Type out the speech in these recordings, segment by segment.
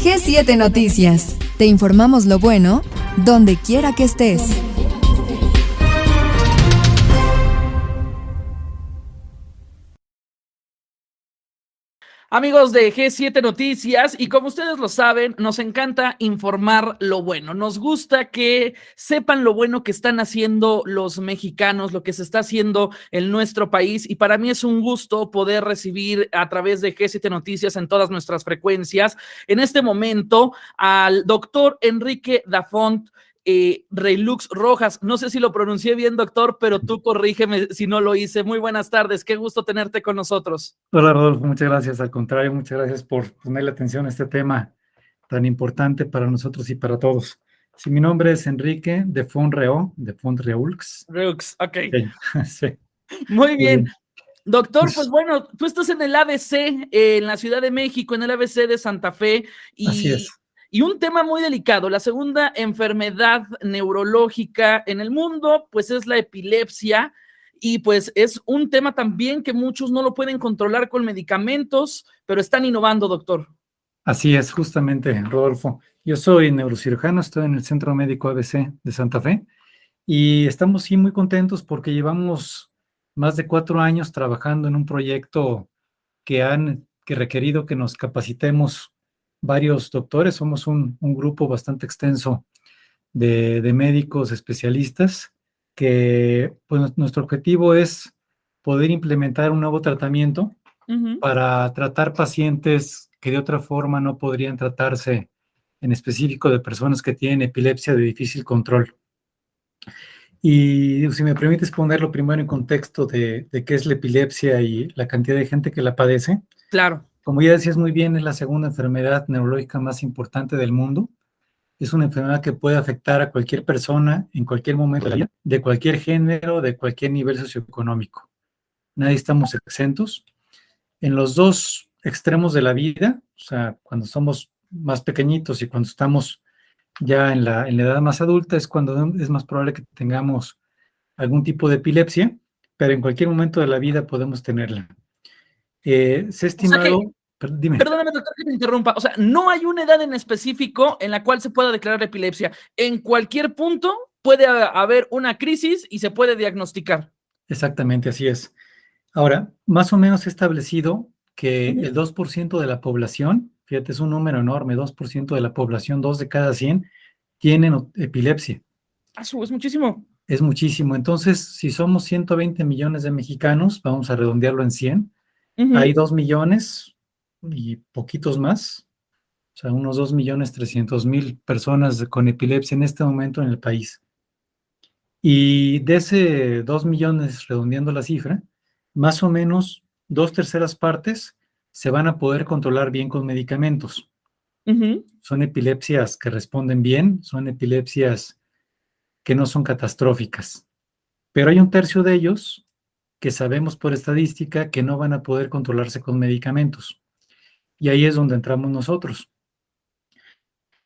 G7 Noticias. Te informamos lo bueno, donde quiera que estés. Amigos de G7 Noticias, y como ustedes lo saben, nos encanta informar lo bueno. Nos gusta que sepan lo bueno que están haciendo los mexicanos, lo que se está haciendo en nuestro país, y para mí es un gusto poder recibir a través de G7 Noticias en todas nuestras frecuencias, en este momento, al doctor Enrique Dafont Reylux Rojas. No sé si lo pronuncié bien, doctor, pero tú corrígeme si no lo hice. Muy buenas tardes, qué gusto tenerte con nosotros. Hola Rodolfo, muchas gracias. Al contrario, muchas gracias por ponerle atención a este tema tan importante para nosotros y para todos. Sí, mi nombre es Enrique de Font Reulx. Reux, ok. Sí, sí, Muy muy bien. bien. Doctor, pues Pues bueno, tú estás en el ABC, en la Ciudad de México, en el ABC de Santa Fe, así y, es. y un tema muy delicado, la segunda enfermedad neurológica en el mundo, pues es la epilepsia, y pues es un tema también que muchos no lo pueden controlar con medicamentos, pero están innovando, doctor. Así es, justamente, Rodolfo. Yo soy neurocirujano, estoy en el Centro Médico ABC de Santa Fe y estamos sí muy contentos porque llevamos más de 4 años trabajando en un proyecto que requerido que nos capacitemos varios doctores. Somos un grupo bastante extenso de médicos especialistas que pues, nuestro objetivo es poder implementar un nuevo tratamiento para tratar pacientes que de otra forma no podrían tratarse, en específico de personas que tienen epilepsia de difícil control. Y si me permites ponerlo primero en contexto de qué es la epilepsia y la cantidad de gente que la padece. Claro. Como ya decías muy bien, es la segunda enfermedad neurológica más importante del mundo. Es una enfermedad que puede afectar a cualquier persona en cualquier momento de la vida, de cualquier género, de cualquier nivel socioeconómico. Nadie estamos exentos. En los dos extremos de la vida, o sea, cuando somos más pequeñitos y cuando estamos ya en la edad más adulta, es cuando es más probable que tengamos algún tipo de epilepsia, pero en cualquier momento de la vida podemos tenerla. Se ha O sea que, estimado, dime. perdóname, doctor, que me interrumpa. O sea, no hay una edad en específico en la cual se pueda declarar epilepsia. En cualquier punto puede haber una crisis y se puede diagnosticar. Exactamente, así es. Ahora, más o menos he establecido que Ujú. el 2% de la población, fíjate, es un número enorme, 2% de la población, 2 de cada 100, tienen epilepsia. Es muchísimo. Es muchísimo. Entonces, si somos 120 millones de mexicanos, vamos a redondearlo en 100, hay Ujú. 2 millones y poquitos más, o sea, unos 2.300.000 personas con epilepsia en este momento en el país. Y de ese 2 millones, redondeando la cifra, más o menos 2/3 partes se van a poder controlar bien con medicamentos. Ujú. Son epilepsias que responden bien, son epilepsias que no son catastróficas. Pero hay un tercio de ellos que sabemos por estadística que no van a poder controlarse con medicamentos. Y ahí es donde entramos nosotros.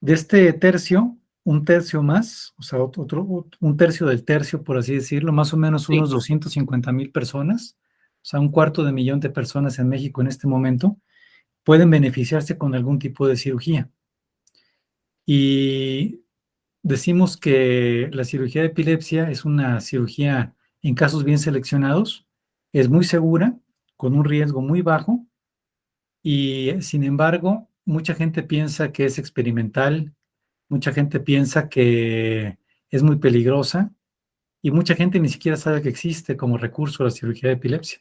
De este tercio, un tercio más, o sea, un tercio del tercio, por así decirlo, más o menos Sí. unos 250,000 personas, o sea, 1/4 de millón de personas en México en este momento, pueden beneficiarse con algún tipo de cirugía. Y decimos que la cirugía de epilepsia es una cirugía en casos bien seleccionados, es muy segura, con un riesgo muy bajo, y sin embargo, mucha gente piensa que es experimental. Mucha gente piensa que es muy peligrosa y mucha gente ni siquiera sabe que existe como recurso la cirugía de epilepsia.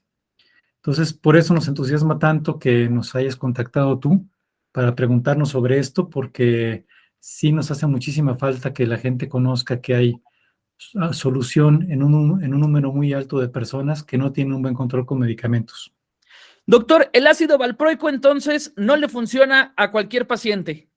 Entonces, por eso nos entusiasma tanto que nos hayas contactado tú para preguntarnos sobre esto, porque sí nos hace muchísima falta que la gente conozca que hay solución en un número muy alto de personas que no tienen un buen control con medicamentos. Doctor, el ácido valproico entonces no le funciona a cualquier paciente.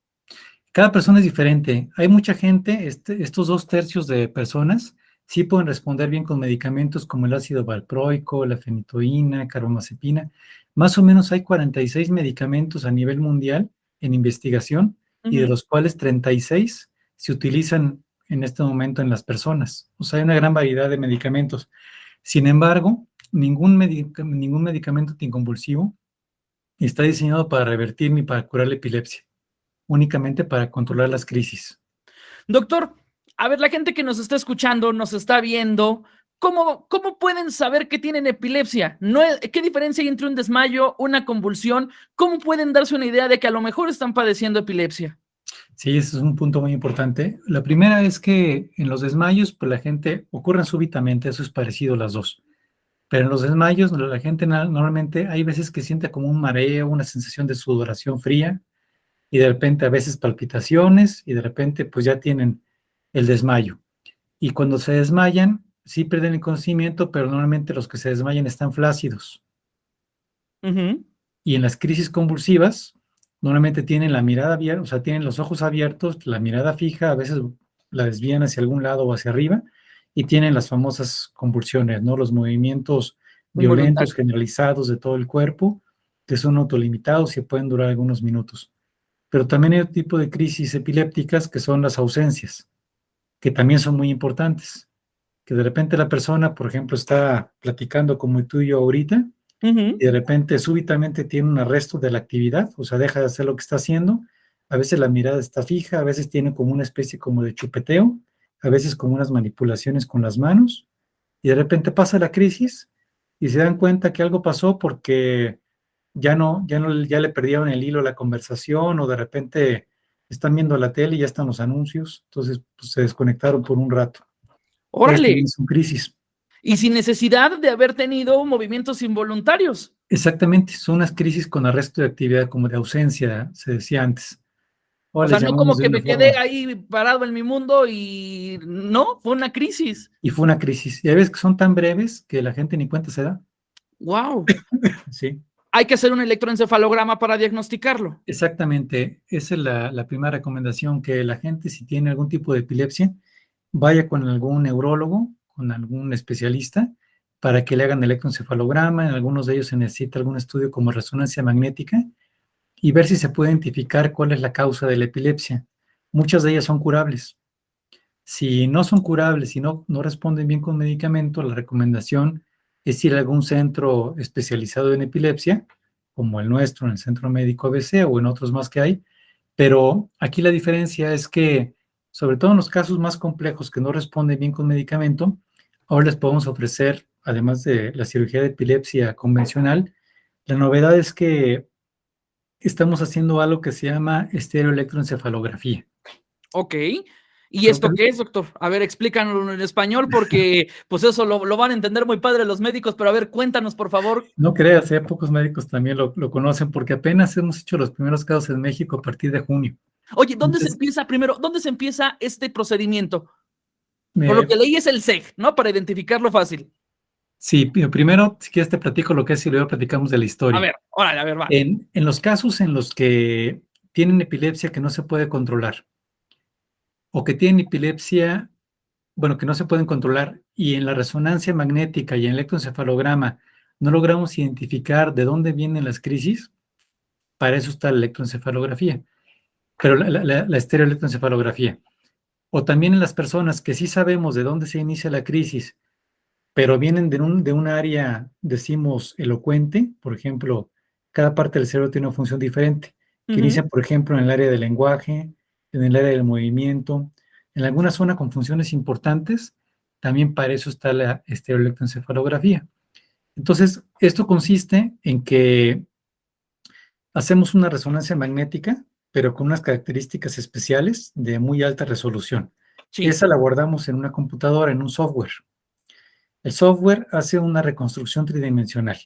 Cada persona es diferente. Hay mucha gente, estos 2/3 de personas sí pueden responder bien con medicamentos como el ácido valproico, la fenitoína, carbamazepina. Más o menos hay 46 medicamentos a nivel mundial en investigación y de Ujú. los cuales 36 se utilizan en este momento en las personas. O sea, hay una gran variedad de medicamentos. Sin embargo, ningún medicamento anticonvulsivo está diseñado para revertir ni para curar la epilepsia. únicamente para controlar las crisis. Doctor, a ver, la gente que nos está escuchando, nos está viendo, ¿cómo pueden saber que tienen epilepsia? ¿Qué diferencia hay entre un desmayo, una convulsión? ¿Cómo pueden darse una idea de que a lo mejor están padeciendo epilepsia? Sí, ese es un punto muy importante. La primera es que en los desmayos, pues la gente ocurren súbitamente, eso es parecido a las dos. Pero en los desmayos, la gente normalmente hay veces que siente como un mareo, una sensación de sudoración fría, y de repente a veces palpitaciones, y de repente pues ya tienen el desmayo. Y cuando se desmayan, sí pierden el conocimiento, pero normalmente los que se desmayan están flácidos. Ujú. Y en las crisis convulsivas, normalmente tienen la mirada abierta, o sea, tienen los ojos abiertos, la mirada fija, a veces la desvían hacia algún lado o hacia arriba, y tienen las famosas convulsiones, ¿no? Los movimientos violentos Involuntario. generalizados de todo el cuerpo, que son autolimitados y pueden durar algunos minutos. Pero también hay otro tipo de crisis epilépticas que son las ausencias, que también son muy importantes. Que de repente la persona, por ejemplo, está platicando como tú y yo ahorita, Ujú. y de repente súbitamente tiene un arresto de la actividad, o sea, deja de hacer lo que está haciendo. A veces la mirada está fija, a veces tiene como una especie como de chupeteo, a veces como unas manipulaciones con las manos, y de repente pasa la crisis y se dan cuenta que algo pasó porque ya le perdieron el hilo a la conversación, o de repente están viendo la tele y ya están los anuncios, entonces pues, se desconectaron por un rato. Eso Órale. también es una crisis. Y sin necesidad de haber tenido movimientos involuntarios. Exactamente, son unas crisis con arresto de actividad, como de ausencia, se decía antes. O O les sea, no llamamos como de que una me quedé forma. ahí parado en mi mundo y no, fue una crisis. Y fue una crisis. Y hay veces que son tan breves que la gente ni cuenta se da. Wow. Sí, Hay que hacer un electroencefalograma para diagnosticarlo. exactamente. Esa es la primera recomendación, que la gente, si tiene algún tipo de epilepsia, vaya con algún neurólogo, con algún especialista, para que le hagan electroencefalograma. En algunos de ellos se necesita algún estudio como resonancia magnética y ver si se puede identificar cuál es la causa de la epilepsia. Muchas de ellas son curables. Si no son curables, si no responden bien con medicamento, la recomendación es ir a algún centro especializado en epilepsia, como el nuestro, en el Centro Médico ABC o en otros más que hay. Pero aquí la diferencia es que, sobre todo en los casos más complejos que no responden bien con medicamento, ahora les podemos ofrecer, además de la cirugía de epilepsia convencional, la novedad es que estamos haciendo algo que se llama estereoelectroencefalografía. Ok. ¿Y Creo que esto qué es, doctor? A ver, explícanoslo en español porque pues eso lo van a entender muy padre los médicos, pero a ver, cuéntanos, por favor. no creas, pocos médicos también lo conocen, porque apenas hemos hecho los primeros casos en México a partir de junio. Oye, ¿dónde se Entonces, empieza primero? ¿Dónde se empieza este procedimiento? Por lo me, que leí es el SEG, ¿no? Para identificarlo fácil. sí, primero, si quieres te platico lo que es y luego platicamos de la A historia. ver, órale, a ver, va. En los casos en los que tienen epilepsia que no se puede controlar, o que tienen epilepsia, bueno, que no se pueden controlar, y en la resonancia magnética y en el electroencefalograma no logramos identificar de dónde vienen las crisis, para eso está la electroencefalografía, pero la estereoelectroencefalografía. O también en las personas que sí sabemos de dónde se inicia la crisis, pero vienen de un área, decimos, elocuente. Por ejemplo, cada parte del cerebro tiene una función diferente, que Ujú. inicia, por ejemplo, en el área del lenguaje, en el área del movimiento, en alguna zona con funciones importantes. También para eso está la estereoelectroencefalografía. Entonces, esto consiste en que hacemos una resonancia magnética, pero con unas características especiales de muy alta resolución. Sí. Esa la guardamos en una computadora, en un software. El software hace una reconstrucción tridimensional.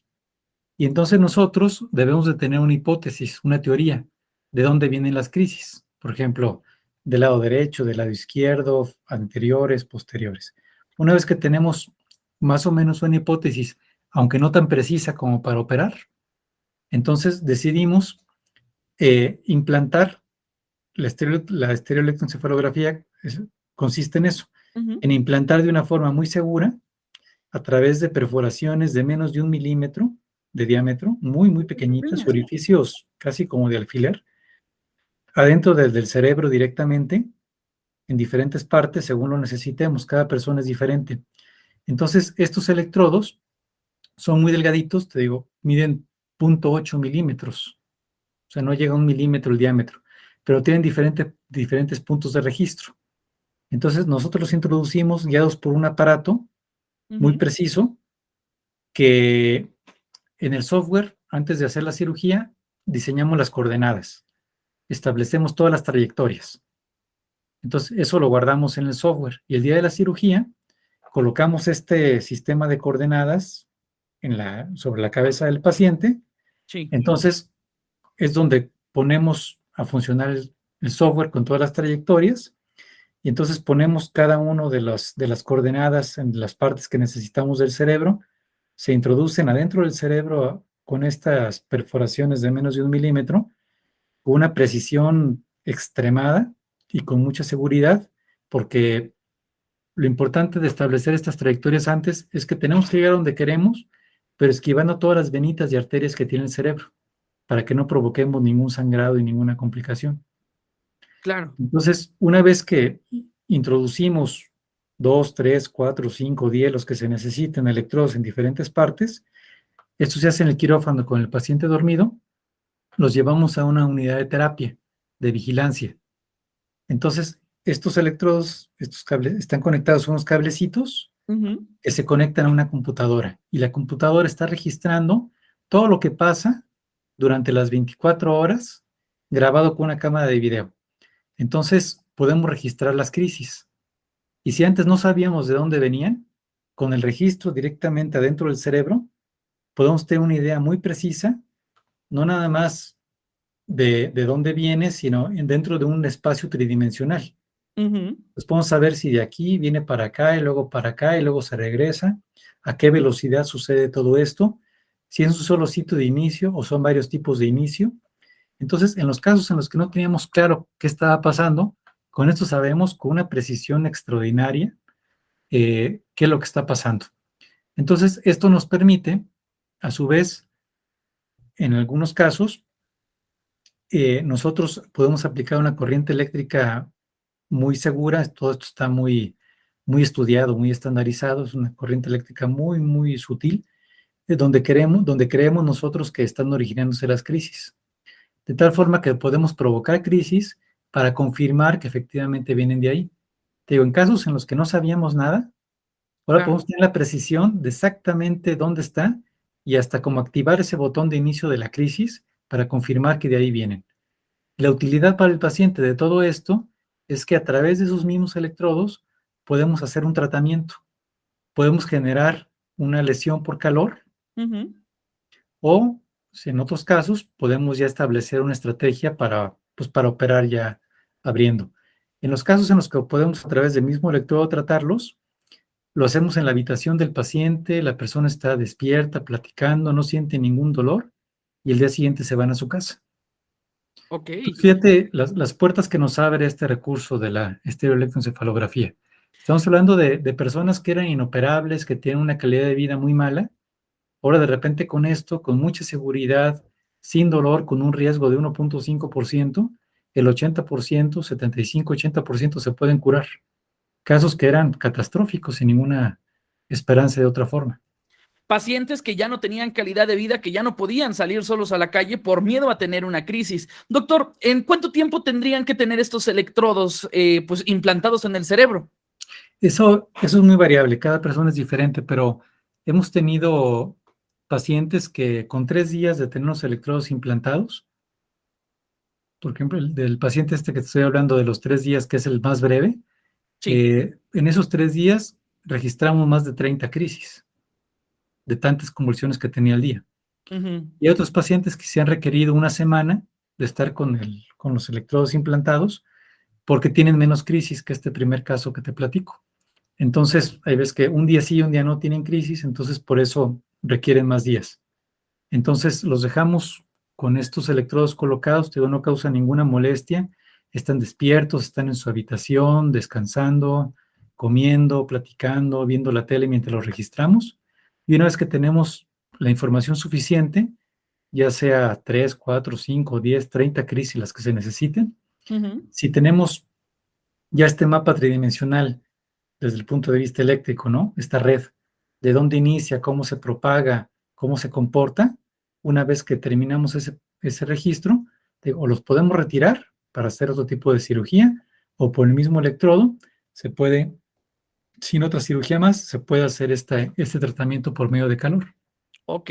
Y entonces nosotros debemos de tener una hipótesis, una teoría de dónde vienen las crisis. Por ejemplo, del lado derecho, del lado izquierdo, anteriores, posteriores. Una vez que tenemos más o menos una hipótesis, aunque no tan precisa como para operar, entonces decidimos implantar la estereoelectroencefalografía. Consiste en eso, Ujú. en implantar de una forma muy segura, a través de perforaciones de menos de 1 milímetro de diámetro, muy, muy Muy pequeñitas, pequeñas. orificios casi como de alfiler, adentro del cerebro directamente, en diferentes partes, según lo necesitemos. Cada persona es diferente. Entonces, estos electrodos son muy delgaditos, te digo, miden 0.8 milímetros, o sea, no llega a 1 milímetro el diámetro, pero tienen diferentes puntos de registro. Entonces, nosotros los introducimos guiados por un aparato muy preciso que en el software, antes de hacer la cirugía, diseñamos las coordenadas, establecemos todas las trayectorias. Entonces, eso lo guardamos en el software. Y el día de la cirugía, colocamos este sistema de coordenadas sobre la cabeza del paciente. Sí. Entonces, es donde ponemos a funcionar el software con todas las trayectorias. Y entonces ponemos cada uno de las coordenadas en las partes que necesitamos del cerebro. Se introducen adentro del cerebro con estas perforaciones de menos de 1 milímetro, con una precisión extremada y con mucha seguridad, porque lo importante de establecer estas trayectorias antes es que tenemos que llegar a donde queremos, pero esquivando todas las venitas y arterias que tiene el cerebro, para que no provoquemos ningún sangrado y ninguna complicación. Claro. Entonces, una vez que introducimos 2, 3, 4, 5, 10, los que se necesiten, electrodos en diferentes partes, esto se hace en el quirófano con el paciente dormido, los llevamos a una unidad de terapia, de vigilancia. Entonces, estos electrodos, estos cables, están conectados a unos cablecitos que se conectan a una computadora, y la computadora está registrando todo lo que pasa durante las 24 horas, grabado con una cámara de video. Entonces, podemos registrar las crisis. Y si antes no sabíamos de dónde venían, con el registro directamente adentro del cerebro, podemos tener una idea muy precisa, no nada más de dónde viene, sino dentro de un espacio tridimensional. Pues podemos saber si de aquí viene para acá y luego se regresa, a qué velocidad sucede todo esto, si es un solo sitio de inicio o son varios tipos de inicio. Entonces, en los casos en los que no teníamos claro qué estaba pasando, con esto sabemos con una precisión extraordinaria qué es lo que está pasando. Entonces, esto nos permite, a su vez, en algunos casos, nosotros podemos aplicar una corriente eléctrica muy segura. Todo esto está muy, muy estudiado, muy estandarizado. Es una corriente eléctrica muy, muy sutil, donde creemos nosotros que están originándose las crisis. De tal forma que podemos provocar crisis para confirmar que efectivamente vienen de ahí. Te digo, en casos en los que no sabíamos nada, ahora podemos tener la precisión de exactamente dónde está y hasta cómo activar ese botón de inicio de la crisis para confirmar que de ahí vienen. La utilidad para el paciente de todo esto es que a través de esos mismos electrodos podemos hacer un tratamiento. Podemos generar una lesión por calor, o en otros casos podemos ya establecer una estrategia para operar ya abriendo. En los casos en los que podemos a través del mismo electrodo tratarlos, lo hacemos en la habitación del paciente, la persona está despierta, platicando, no siente ningún dolor, y el día siguiente se van a su casa. Ok. Fíjate las puertas que nos abre este recurso de la estereoelectroencefalografía. Estamos hablando de personas que eran inoperables, que tienen una calidad de vida muy mala. Ahora de repente con esto, con mucha seguridad, sin dolor, con un riesgo de 1.5%, el 80%, 75-80% se pueden curar. Casos que eran catastróficos sin ninguna esperanza de otra forma. Pacientes que ya no tenían calidad de vida, que ya no podían salir solos a la calle por miedo a tener una crisis. Doctor, ¿en cuánto tiempo tendrían que tener estos electrodos implantados en el cerebro? Eso es muy variable, cada persona es diferente, pero hemos tenido pacientes que con 3 días de tener los electrodos implantados, por ejemplo, del paciente que te estoy hablando de los 3 días, que es el más breve, Sí. en esos 3 días registramos más de 30 crisis, de tantas convulsiones que tenía al día. Y hay otros pacientes que se han requerido una semana de estar con los electrodos implantados porque tienen menos crisis que este primer caso que te platico. Entonces, hay veces que un día sí y un día no tienen crisis, entonces por eso requieren más días. Entonces, los dejamos con estos electrodos colocados, te digo, no causa ninguna molestia, están despiertos, están en su habitación, descansando, comiendo, platicando, viendo la tele mientras los registramos. Y una vez que tenemos la información suficiente, ya sea 3, 4, 5, 10, 30 crisis las que se necesiten, si tenemos ya este mapa tridimensional desde el punto de vista eléctrico, ¿no? Esta red, de dónde inicia, cómo se propaga, cómo se comporta, una vez que terminamos ese registro, o los podemos retirar para hacer otro tipo de cirugía, o por el mismo electrodo se puede, sin otra cirugía más, se puede hacer este tratamiento por medio de calor. Ok.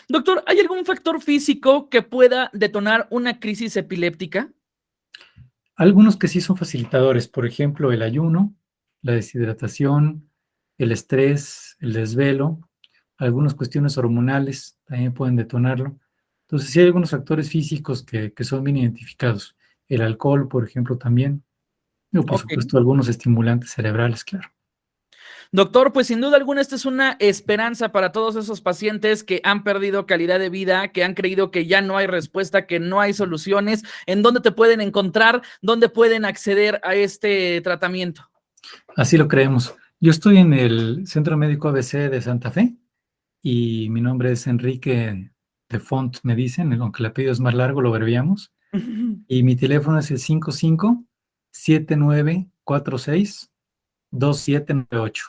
Doctor, ¿hay algún factor físico que pueda detonar una crisis epiléptica? Algunos que sí son facilitadores, por ejemplo, el ayuno, la deshidratación, el estrés, el desvelo, algunas cuestiones hormonales también pueden detonarlo. Entonces, sí hay algunos factores físicos que son bien identificados. El alcohol, por ejemplo, también. Y, por Ok. supuesto, algunos estimulantes cerebrales, claro. Doctor, pues sin duda alguna esta es una esperanza para todos esos pacientes que han perdido calidad de vida, que han creído que ya no hay respuesta, que no hay soluciones. ¿En dónde te pueden encontrar? ¿Dónde pueden acceder a este tratamiento? Así lo creemos. Yo estoy en el Centro Médico ABC de Santa Fe y mi nombre es Enrique de Font, me dicen, aunque el apellido es más largo, lo abreviamos. Y mi teléfono es el 55-7946-2798.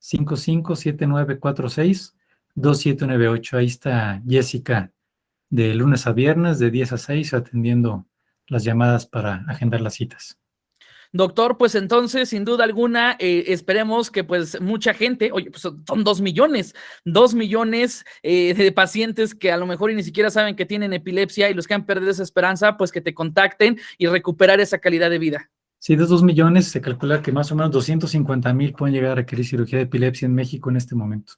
55-7946-2798. Ahí está Jessica de lunes a viernes de 10 a 6 atendiendo las llamadas para agendar las citas. Doctor, pues entonces, sin duda alguna, esperemos que pues mucha gente, oye, pues son 2 millones de pacientes que a lo mejor y ni siquiera saben que tienen epilepsia y los que han perdido esa esperanza, pues que te contacten y recuperar esa calidad de vida. Sí, de 2 millones se calcula que más o menos 250,000 pueden llegar a requerir cirugía de epilepsia en México en este momento.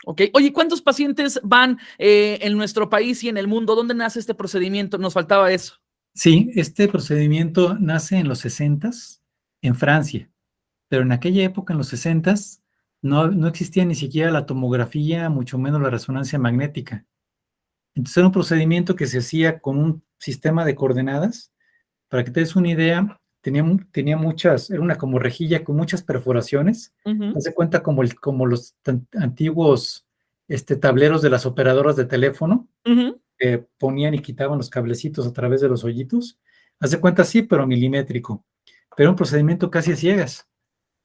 Ok, oye, ¿cuántos pacientes van en nuestro país y en el mundo? ¿Dónde nace este procedimiento? Nos faltaba eso. Sí, este procedimiento nace en los 60s en Francia, pero en aquella época, en los 60s, no existía ni siquiera la tomografía, mucho menos la resonancia magnética. Entonces era un procedimiento que se hacía con un sistema de coordenadas. Para que te des una idea, tenía muchas, era una como rejilla con muchas perforaciones. Haz de cuenta como los antiguos tableros de las operadoras de teléfono, que ponían y quitaban los cablecitos a través de los hoyitos. Haz de cuenta así, pero milimétrico. Pero un procedimiento casi a ciegas,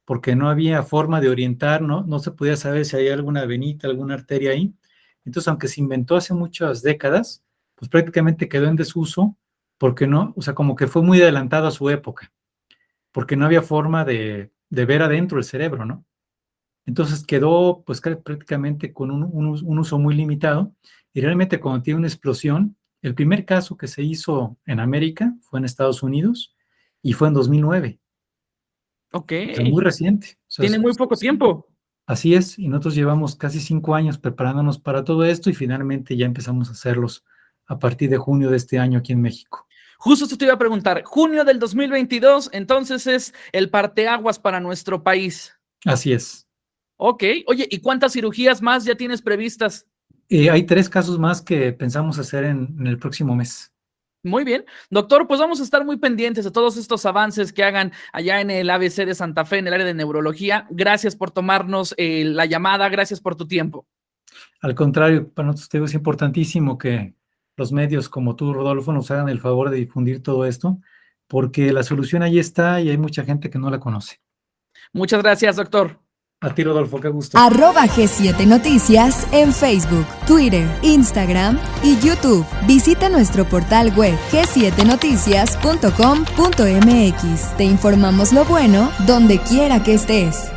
porque no había forma de orientar, no se podía saber si hay alguna venita, alguna arteria ahí. Entonces, aunque se inventó hace muchas décadas, pues prácticamente quedó en desuso, porque no, o sea, como que fue muy adelantado a su época, porque no había forma de ver adentro el cerebro, ¿no? Entonces quedó pues prácticamente con un uso muy limitado, y realmente cuando tiene una explosión, el primer caso que se hizo en América fue en Estados Unidos, y fue en 2009. Ok. O sea, muy reciente. O sea, Tiene muy poco tiempo. Así es, y nosotros llevamos casi 5 años preparándonos para todo esto y finalmente ya empezamos a hacerlos a partir de junio de este año aquí en México. Justo esto te iba a preguntar, junio del 2022, entonces es el parteaguas para nuestro país. Así es. Ok, oye, ¿y cuántas cirugías más ya tienes previstas? Hay 3 casos más que pensamos hacer en el próximo mes. Muy bien, doctor, pues vamos a estar muy pendientes de todos estos avances que hagan allá en el ABC de Santa Fe, en el área de neurología. Gracias por tomarnos la llamada, gracias por tu tiempo. Al contrario, para nosotros es importantísimo que los medios como tú, Rodolfo, nos hagan el favor de difundir todo esto, porque la solución ahí está y hay mucha gente que no la conoce. Muchas gracias, doctor. A ti, Rodolfo, qué gusto. @G7 Noticias en Facebook, Twitter, Instagram y YouTube. Visita nuestro portal web g7noticias.com.mx. Te informamos lo bueno donde quiera que estés.